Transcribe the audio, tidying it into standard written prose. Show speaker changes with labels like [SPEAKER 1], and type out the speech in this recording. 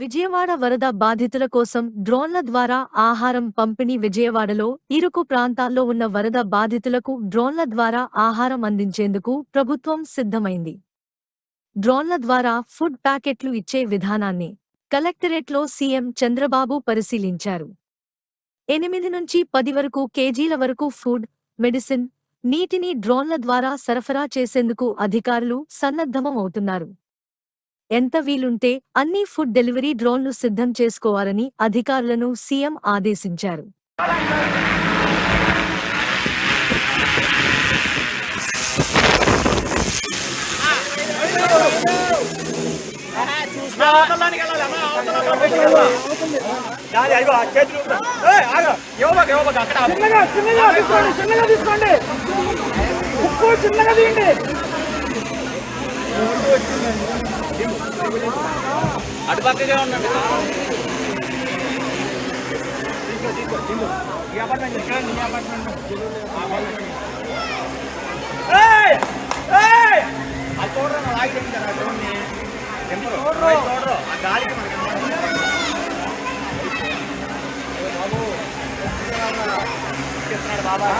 [SPEAKER 1] విజయవాడ వరద బాధితుల కోసం డ్రోన్ల ద్వారా ఆహారం పంపిణీ. విజయవాడలో ఇరుకు ప్రాంతాల్లో ఉన్న వరద బాధితులకు డ్రోన్ల ద్వారా ఆహారం అందించేందుకు ప్రభుత్వం సిద్ధమైంది. డ్రోన్ల ద్వారా ఫుడ్ ప్యాకెట్లు ఇచ్చే విధానాన్ని కలెక్టరేట్లో సీఎం చంద్రబాబు పరిశీలించారు. 8 నుంచి 10 వరకు కేజీల వరకు ఫుడ్, మెడిసిన్, నీటిని డ్రోన్ల ద్వారా సరఫరా చేసేందుకు అధికారులు సన్నద్ధమవుతున్నారు. ఎంత వీలుంటే అన్ని ఫుడ్ డెలివరీ డ్రోన్లు సిద్ధం చేసుకోవాలని అధికారులను సీఎం ఆదేశించారు.
[SPEAKER 2] అటు పక్కగా ఉండండి. అది చూడరా ఆగి చూడరు ఆ గాలికి బాబు బాబా